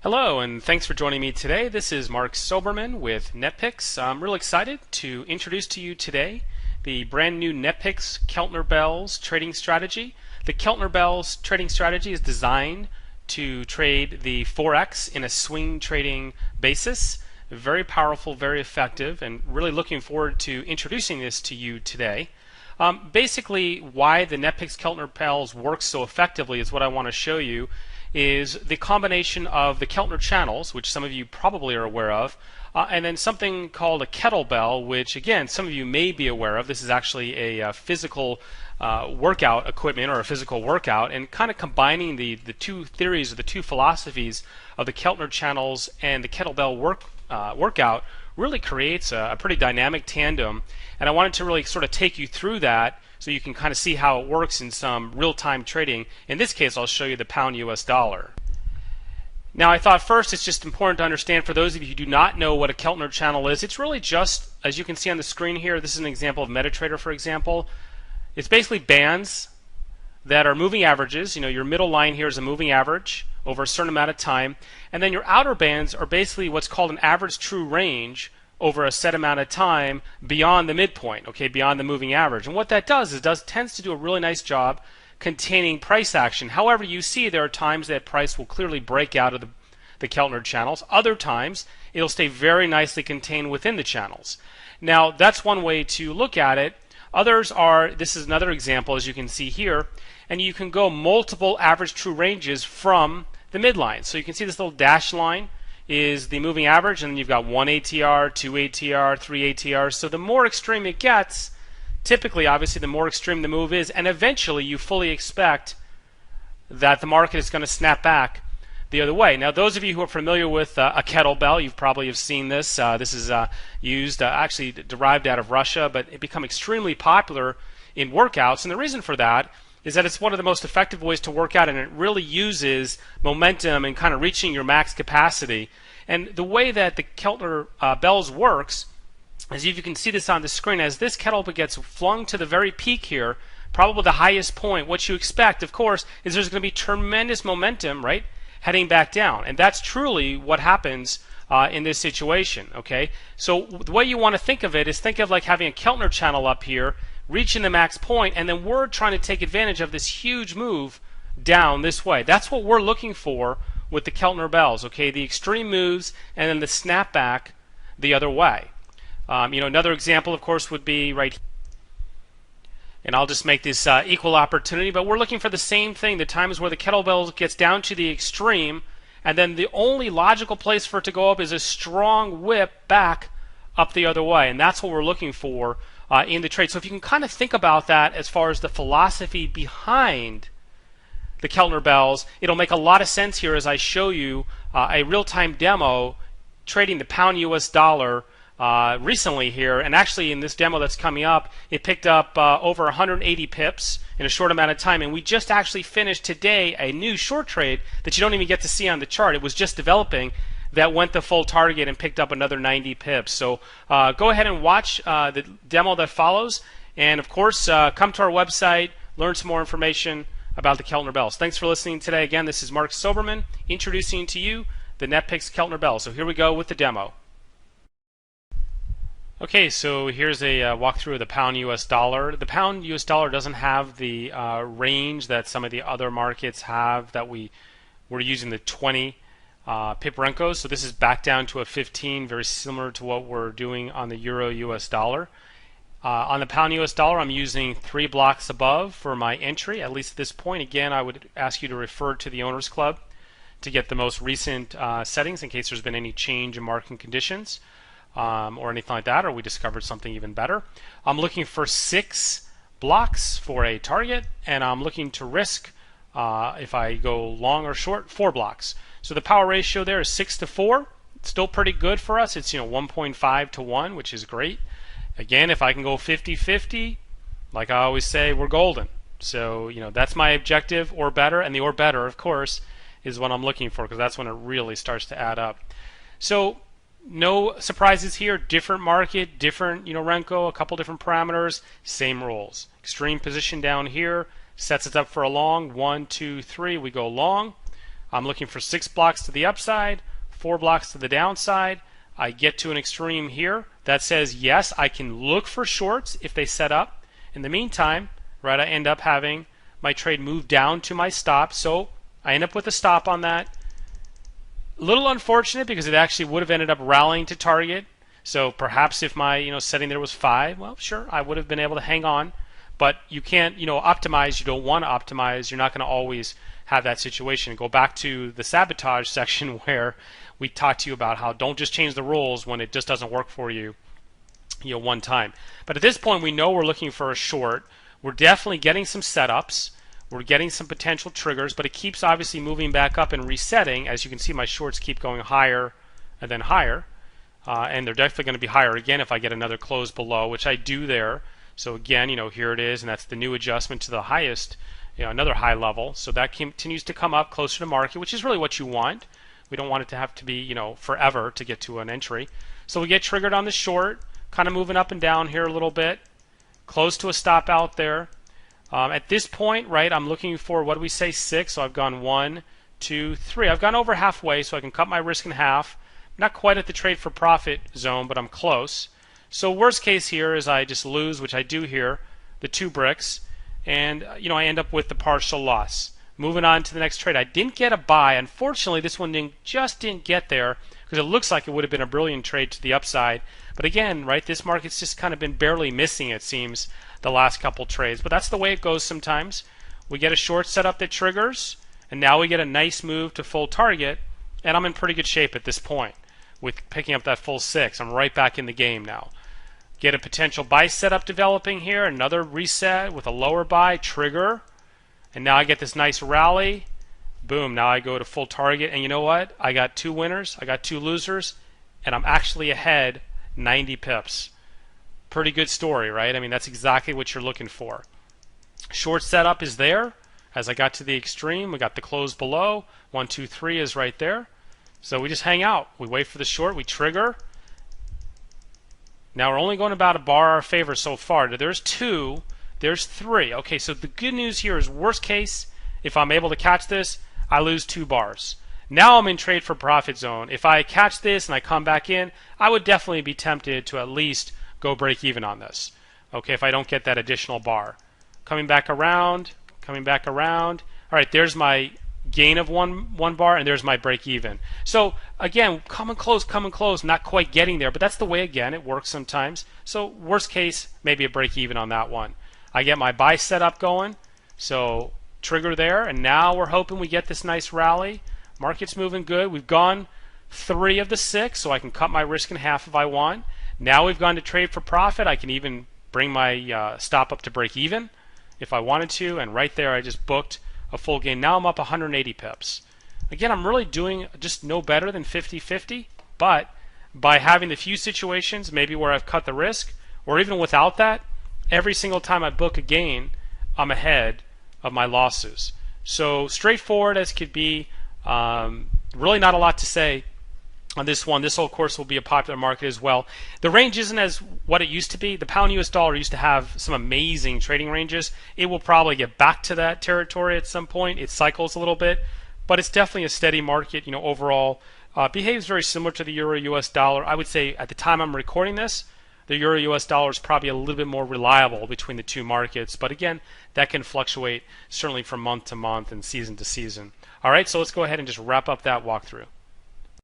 Hello, and thanks for joining me today. This is Mark Soberman with NetPicks. I'm really excited to introduce to you today the brand new NetPicks Keltner Bells trading strategy. The Keltner Bells trading strategy is designed to trade the Forex in a swing trading basis. Very powerful, very effective, and really looking forward to introducing this to you today. Basically, why the NetPicks Keltner Bells works so effectively is what I want to show you. Is the combination of the Keltner channels, which some of you probably are aware of, and then something called a kettlebell, which again some of you may be aware of. This is actually a physical workout equipment or a physical workout, and kind of combining the two theories or the two philosophies of the Keltner channels and the kettlebell workout really creates a pretty dynamic tandem. And I wanted to really sort of take you through that so you can kind of see how it works in some real-time trading. In this case, I'll show you the pound US dollar. Now, I thought first it's just important to understand for those of you who do not know what a Keltner channel is, it's really just, as you can see on the screen here, this is an example of MetaTrader, for example. It's basically bands that are moving averages. You know, your middle line here is a moving average over a certain amount of time, and then your outer bands are basically what's called an average true range over a set amount of time beyond the midpoint, okay, beyond the moving average. And what that does is tends to do a really nice job containing price action. However, you see there are times that price will clearly break out of the Keltner channels. Other times, it'll stay very nicely contained within the channels. Now, that's one way to look at it. Others are, this is another example as you can see here, and you can go multiple average true ranges from the midline. So you can see this little dashed line is the moving average, and then you've got 1 ATR, 2 ATR, 3 ATR. So the more extreme it gets, typically, obviously, the more extreme the move is, and eventually you fully expect that the market is going to snap back the other way. Now, those of you who are familiar with a kettlebell, you probably have seen this. This is used, actually derived out of Russia, but it become extremely popular in workouts, and the reason for that is that it's one of the most effective ways to work out, and it really uses momentum and kind of reaching your max capacity. And the way that the Keltner bells works, as you can see this on the screen, as this kettlebell gets flung to the very peak here, probably the highest point, what you expect, of course, is there's going to be tremendous momentum, right, heading back down. And that's truly what happens in this situation, okay? So the way you want to think of it is think of like having a Keltner channel up here, reaching the max point, and then we're trying to take advantage of this huge move down this way. That's what we're looking for with the Keltner bells, okay? The extreme moves and then the snapback the other way. Another example, of course, would be right here. And I'll just make this equal opportunity, but we're looking for the same thing. The times where the kettlebell gets down to the extreme, and then the only logical place for it to go up is a strong whip back up the other way, and that's what we're looking for in the trade. So if you can kind of think about that as far as the philosophy behind the Keltner bells, it'll make a lot of sense here as I show you a real-time demo trading the pound US dollar recently here. And actually in this demo that's coming up, it picked up over 180 pips in a short amount of time, and we just actually finished today a new short trade that you don't even get to see on the chart. It was just developing, that went the full target and picked up another 90 pips. So go ahead and watch the demo that follows, and of course come to our website, learn some more information about the Keltner bells. Thanks for listening today. Again, this is Mark Soberman introducing to you the NetPicks Keltner bells. So here we go with the demo. Okay, so here's a walkthrough of the pound US dollar. The pound US dollar doesn't have the range that some of the other markets have, that we're using the 20 pip Renkos. So this is back down to a 15, very similar to what we're doing on the Euro US dollar. On the pound US dollar, I'm using 3 blocks above for my entry, at least at this point. Again, I would ask you to refer to the Owners Club to get the most recent settings in case there's been any change in market conditions or anything like that, or we discovered something even better. I'm looking for 6 blocks for a target, and I'm looking to risk, if I go long or short, 4 blocks. So the power ratio there is 6 to 4. It's still pretty good for us. It's 1.5 to 1, which is great. Again, if I can go 50-50, like I always say, we're golden. So that's my objective, or better, and the or better, of course, is what I'm looking for, because that's when it really starts to add up. So no surprises here. Different market, different Renko, a couple different parameters, same rules. Extreme position down here sets us up for a long. 1, 2, 3, we go long. I'm looking for 6 blocks to the upside, 4 blocks to the downside. I get to an extreme here that says yes, I can look for shorts if they set up. In the meantime, right, I end up having my trade move down to my stop, so I end up with a stop on that. A little unfortunate because it actually would have ended up rallying to target. So perhaps if my setting there was 5, well, sure, I would have been able to hang on. But you can't optimize. You don't want to optimize. You're not going to always have that situation. Go back to the sabotage section where we talked to you about how don't just change the rules when it just doesn't work for you, one time. But at this point, we know we're looking for a short. We're definitely getting some setups. We're getting some potential triggers, but it keeps obviously moving back up and resetting. As you can see, my shorts keep going higher and then higher. And they're definitely going to be higher again if I get another close below, which I do there. So again, here it is, and that's the new adjustment to the highest, another high level. So that continues to come up closer to market, which is really what you want. We don't want it to have to be, forever to get to an entry. So we get triggered on the short, kind of moving up and down here a little bit, close to a stop out there. At this point, right, I'm looking for, what do we say, 6. So I've gone 1, 2, 3. I've gone over halfway, so I can cut my risk in half. Not quite at the trade for profit zone, but I'm close. So worst case here is I just lose, which I do here, the 2 bricks, and I end up with the partial loss. Moving on to the next trade. I didn't get a buy. Unfortunately, this one just didn't get there because it looks like it would have been a brilliant trade to the upside. But again, right, this market's just kind of been barely missing, it seems, the last couple trades. But that's the way it goes sometimes. We get a short setup that triggers, and now we get a nice move to full target, and I'm in pretty good shape at this point with picking up that full 6. I'm right back in the game now. Get a potential buy setup developing here, another reset with a lower buy, trigger, and now I get this nice rally. Boom, now I go to full target, and you know what? I got 2 winners, I got 2 losers, and I'm actually ahead 90 pips. Pretty good story, right? I mean, that's exactly what you're looking for. Short setup is there. As I got to the extreme, we got the close below. 1, 2, 3 is right there. So we just hang out. We wait for the short, we trigger. Now we're only going about a bar our favor so far. There's 2, there's 3. Okay, so the good news here is worst case, if I'm able to catch this, I lose 2 bars. Now I'm in trade for profit zone. If I catch this and I come back in, I would definitely be tempted to at least go break even on this. Okay, if I don't get that additional bar. Coming back around, coming back around. All right, there's my gain of one bar, and there's my break even. So again, coming close, not quite getting there, but that's the way, again, it works sometimes. So worst case, maybe a break even on that one. I get my buy setup going, so trigger there, and now we're hoping we get this nice rally. Market's moving good. We've gone 3 of the 6, so I can cut my risk in half if I want. Now we've gone to trade for profit. I can even bring my stop up to break even if I wanted to, and right there I just booked a full gain. Now I'm up 180 pips. Again, I'm really doing just no better than 50-50, but by having the few situations maybe where I've cut the risk, or even without that, every single time I book a gain, I'm ahead of my losses. So straightforward as could be. Really not a lot to say on this one. This, of course, will be a popular market as well. The range isn't as what it used to be. The pound US dollar used to have some amazing trading ranges. It will probably get back to that territory at some point. It cycles a little bit, but it's definitely a steady market. Overall behaves very similar to the euro US dollar. I would say at the time I'm recording this, the euro US dollar is probably a little bit more reliable between the two markets, but again, that can fluctuate certainly from month to month and season to season. All right, so let's go ahead and just wrap up that walkthrough.